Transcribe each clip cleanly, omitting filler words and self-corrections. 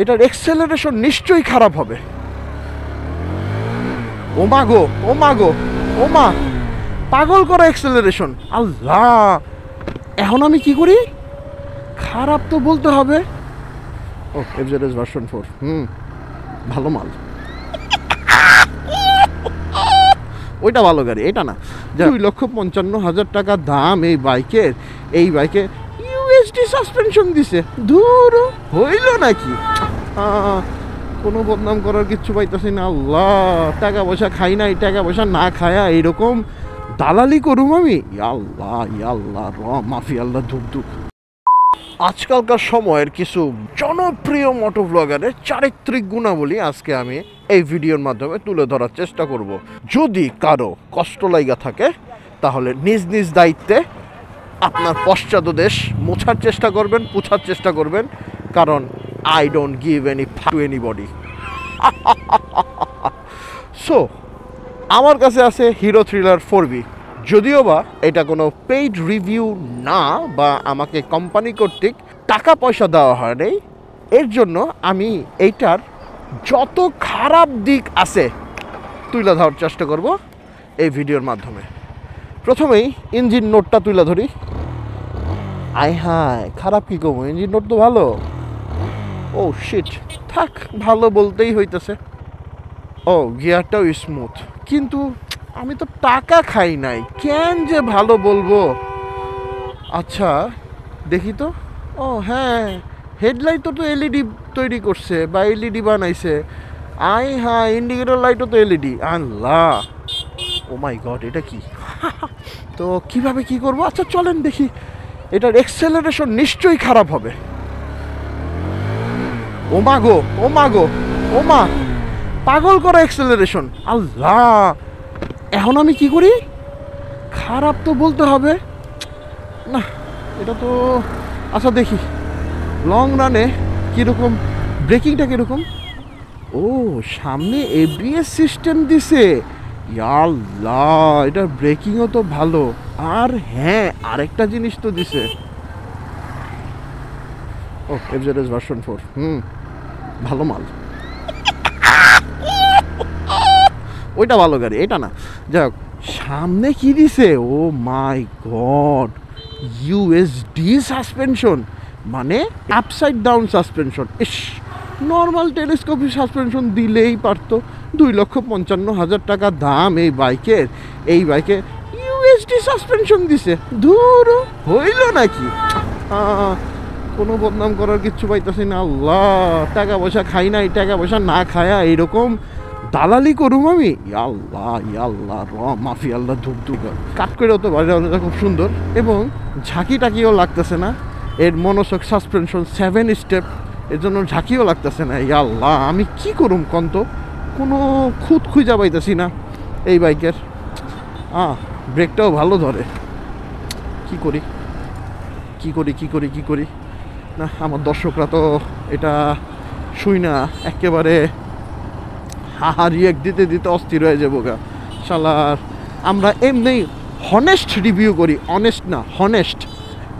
এটার এক্সেলারেশন নিশ্চয়ই খারাপ হবে। ও মা গো, ও মা গো, ও মা, পাগল করা এক্সেলারেশন। আল্লাহ, এখন আমি কি করি? খারাপ তো বলতে হবে। ও এফজেডএস ভার্সন 4, ভালো মাল। ওইটা ভালো গাড়ি, এটা না। 2,55,000 টাকা দাম এই বাইকের। এই বাইকে ইউএসডি সাসপেনশন দিছে। দূর হইল নাকি? কোনো বদনাম করার কিচ্ছু পাইতেছি না। আল্লাহ, টাকা পয়সা খাই নাই, টাকা পয়সা না খায়া এইরকম দালালি করুম আমি? আল্লাহ আল্লাহ, মাফি আল্লাহ, ধুক ধুক। আজকালকার সময়ের কিছু জনপ্রিয় মোটো ব্লগারের চারিত্রিক গুণাবলী আজকে আমি এই ভিডিওর মাধ্যমে তুলে ধরার চেষ্টা করব। যদি কারো কষ্ট লাগা থাকে তাহলে নিজ নিজ দায়িত্বে আপনার পশ্চাৎদেশ মোছার চেষ্টা করবেন, পুছার চেষ্টা করবেন, কারণ I don't give any two anybody. So আমার কাছে আছে হিরো থ্রিলার 4V। যদিও বা এটা কোনো পেইড রিভিউ না, বা আমাকে কোম্পানি কর্তৃক টাকা পয়সা দেওয়া হয় নাই, এর জন্য আমি এইটার যত খারাপ দিক আছে তুলে ধরার চেষ্টা করব এই ভিডিওর মাধ্যমে। প্রথমেই ইঞ্জিন নোটটা তুলে ধরি। আয় হায়, খারাপ কী করবো? ইঞ্জিন নোট তো ভালো। ও শিট, থাক, ভালো বলতেই হইতেছে। ও গিয়ারটাও স্মুথ, কিন্তু আমি তো টাকা খাই নাই, কেন যে ভালো বলবো? আচ্ছা দেখি তো। ও হ্যাঁ, হেডলাইটও তো এলইডি তৈরি করছে বা এলইডি বানাইছে। আয় হ্যাঁ, ইন্ডিকেটর লাইটও তো এলইডি। আল্লাহ, ও মাই গড, এটা কি? তো কিভাবে কি করব? আচ্ছা চলেন দেখি। এটার এক্সেলারেশন নিশ্চয়ই খারাপ হবে। ও মা গো, ও মা গো, ও মা, পাগল করা এক্সেলারেশন। আল্লাহ, এখন আমি কি করি? খারাপ তো বলতে হবে না, এটা তো। আচ্ছা দেখি লং রানে কীরকম, ব্রেকিংটা কীরকম। ও সামনে এবিএস সিস্টেম দিছে। আল্লাহ, এটার ব্রেকিংও তো ভালো। আর হ্যাঁ, আরেকটা জিনিস তো দিছে। ও এফজেডএস ভার্সন 4, ভালো মাল। ওইটা ভালো গাড়ি, এটা না। যাই হোক, সামনে কি দিছে? ও মাই গড, ইউএসডি সাসপেনশন, মানে আপসাইড ডাউন সাসপেনশন। ইস, নর্মাল টেলিস্কোপিক সাসপেনশন দিলেই পারতো। 2,55,000 টাকা দাম এই বাইকের। এই বাইকে ইউএসডি সাসপেনশন দিছে। দূর হইল নাকি? কোনো বদনাম করার কিচ্ছু পাইতেছি না। আল্লাহ, টাকা পয়সা খাই নাই, টাকা পয়সা না খায়া এইরকম দালালি করুম আমি? আল্লাহ আল্লাহ, মাফি আল্লাহ, ধুক ধুক। কাট করেও তো বাজারটা খুব সুন্দর, এবং ঝাঁকি টাকিও লাগতেছে না। এর মনোশক সাসপেনশন 7 স্টেপ, এর জন্য ঝাঁকিও লাগতেছে না। আল্লাহ, আমি কি করুম কন্ত? কোনো খুঁত খুঁজা পাইতেছি না এই বাইকের। ব্রেকটাও ভালো ধরে। কি করি কি করি কি করি কি করি? না, আমার দর্শকরা তো এটা শুই না, একেবারে হাহা রিয়েক্ট দিতে দিতে অস্থির হয়ে যাবো গা। শালার, আমরা এমনি হনেস্ট রিভিউ করি, অনেস্ট না, হনেস্ট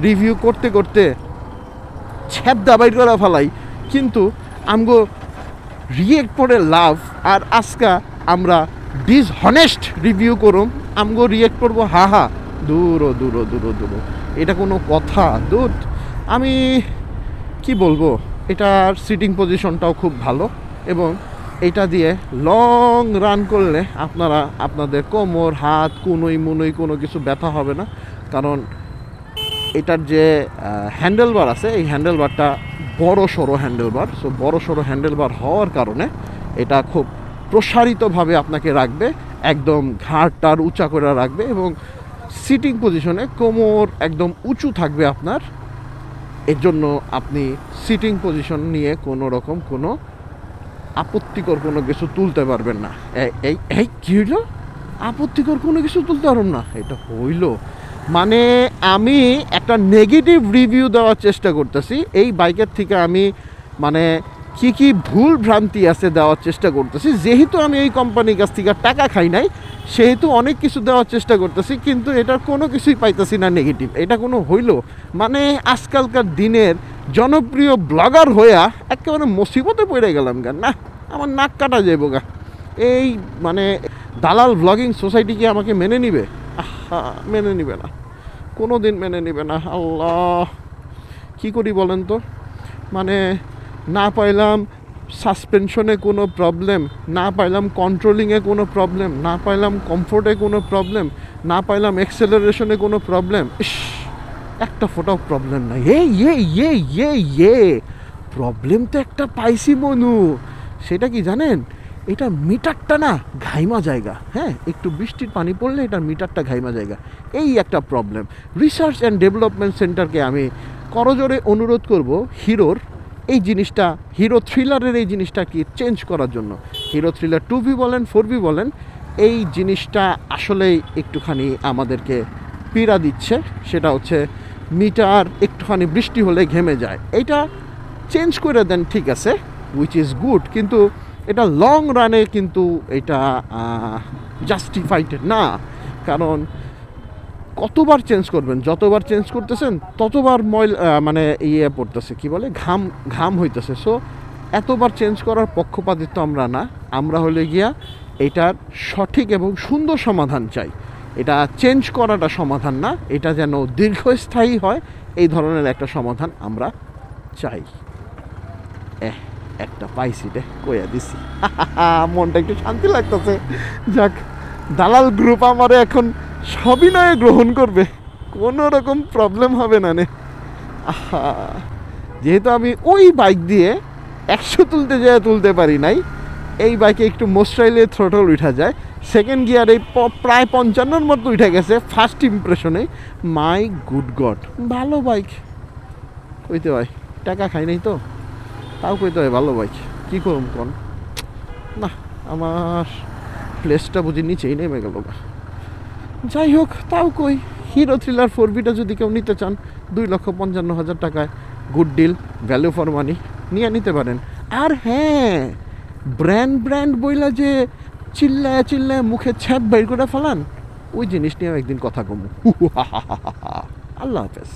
রিভিউ করতে করতে ছ্যাপ দাবাই করা ফেলাই, কিন্তু আমগো রিয়েক্ট করে লাভ। আর আজকা আমরা ডিসহনেস্ট রিভিউ করুম, আমগো রিয়েক্ট করবো হাহা। দূর দূর দূর দূর, এটা কোনো কথা? দূর, আমি কি বলবো, এটার সিটিং পজিশনটাও খুব ভালো, এবং এটা দিয়ে লং রান করলে আপনারা আপনাদের কোমর, হাত, কুনোই মুনোই কোনো কিছু ব্যথা হবে না। কারণ এটার যে হ্যান্ডেলবার আছে, এই হ্যান্ডেলবারটা বড় সড়ো হ্যান্ডেলবার। সো বড় সড়ো হ্যান্ডেলবার হওয়ার কারণে এটা খুব প্রসারিতভাবে আপনাকে রাখবে, একদম ঘাড়টার উঁচা করে রাখবে, এবং সিটিং পজিশনে কোমর একদম উঁচু থাকবে আপনার। এর জন্য আপনি সিটিং পজিশন নিয়ে কোনো রকম কোনো আপত্তিকর কোনো কিছু তুলতে পারবেন না। এই কী হইল? আপত্তিকর কোনো কিছু তুলতে পারবেন না? এটা হইল মানে আমি একটা নেগেটিভ রিভিউ দেওয়ার চেষ্টা করতেছি এই বাইকের থেকে। আমি মানে কি কি ভুল ভ্রান্তি আছে দেওয়ার চেষ্টা করতেছি। যেহেতু আমি এই কোম্পানির কাছ থেকে টাকা খাই নাই, সেহেতু অনেক কিছু দেওয়ার চেষ্টা করতেছি, কিন্তু এটার কোনো কিছুই পাইতেছি না নেগেটিভ। এটা কোনো হইল? মানে আজকালকার দিনের জনপ্রিয় ব্লগার হইয়া একেবারে মুসিবতে পড়ে গেলাম গা, না আমার নাক কাটা যাইব গা। এই মানে দালাল ব্লগিং সোসাইটি কি আমাকে মেনে নিবে? আহা, মেনে নিবে না, কোনো দিন মেনে নিবে না। আল্লাহ, কি করি বলেন তো? মানে না পাইলাম সাসপেনশনে কোনো প্রবলেম, না পাইলাম কন্ট্রোলিংয়ে কোনো প্রবলেম, না পাইলাম কমফোর্টে কোনো প্রবলেম, না পাইলাম এক্সেলারেশনে কোনো প্রবলেম। ইস, একটা ফোটাও প্রবলেম নাই। প্রবলেম তো একটা পাইছি মনু। সেটা কি জানেন? এটা মিটারটা না ঘাইমা জায়গা। হ্যাঁ, একটু বৃষ্টির পানি পড়লে এটার মিটারটা ঘাইমা জায়গা, এই একটা প্রবলেম। রিসার্চ অ্যান্ড ডেভেলপমেন্ট সেন্টারকে আমি করজোরে অনুরোধ করব হিরোর এই জিনিসটা, হিরো থ্রিলারের এই জিনিসটা কি চেঞ্জ করার জন্য। হিরো থ্রিলার 2V বলেন 4V বলেন, এই জিনিসটা আসলেই একটুখানি আমাদেরকে পীড়া দিচ্ছে। সেটা হচ্ছে মিটার একটুখানি বৃষ্টি হলে ঘেমে যায়, এইটা চেঞ্জ করে দেন, ঠিক আছে, উইচ ইজ গুড, কিন্তু এটা লং রানে কিন্তু এটা জাস্টিফাইড না। কারণ কতবার চেঞ্জ করবেন, যতবার চেঞ্জ করতেছেন ততবার মানে ইয়ে পড়তেছে, কি বলে, ঘাম হইতেছে। সো এতবার চেঞ্জ করার পক্ষপাতিত্ব আমরা না, আমরা হলে গিয়া এটার সঠিক এবং সুন্দর সমাধান চাই। এটা চেঞ্জ করাটা সমাধান না, এটা যেন দীর্ঘস্থায়ী হয় এই ধরনের একটা সমাধান আমরা চাই। একটা পাইছি রে, কইয়া দিছি, মনটা একটু শান্তি লাগতেছে। যাক, দালাল গ্রুপ আমারে এখন সবিনয়ে গ্রহণ করবে, কোনো রকম প্রবলেম হবে না নে। আহা, যেহেতু আমি ওই বাইক দিয়ে 100 তুলতে যেয়ে তুলতে পারি নাই, এই বাইকে একটু মোস্টাইলে থ্রোটল উঠা যায়, সেকেন্ড গিয়ারে প্রায় 55-র মতো উঠে গেছে ফার্স্ট ইমপ্রেশনে। মাই গুড গড, ভালো বাইক কইতে হয়, টাকা খাই নাই তো, তাও কইতে হয় ভালো বাইক। কী করুম কোন না, আমার প্লেসটা বুঝি নিচেই নেমে গেল গা। যাই হোক, তাও কই, হিরো থ্রিলার 4Vটা যদি কেউ নিতে চান 2,55,000 টাকায়, good deal, value for money, নিয়ে নিতে পারেন। আর হ্যাঁ, ব্র্যান্ড বইলা যে চিল্লায় মুখে ছ্যাপ বের করে ফেলান, ওই জিনিস নিয়েও একদিন কথা কমু। আল্লাহ হাফেজ।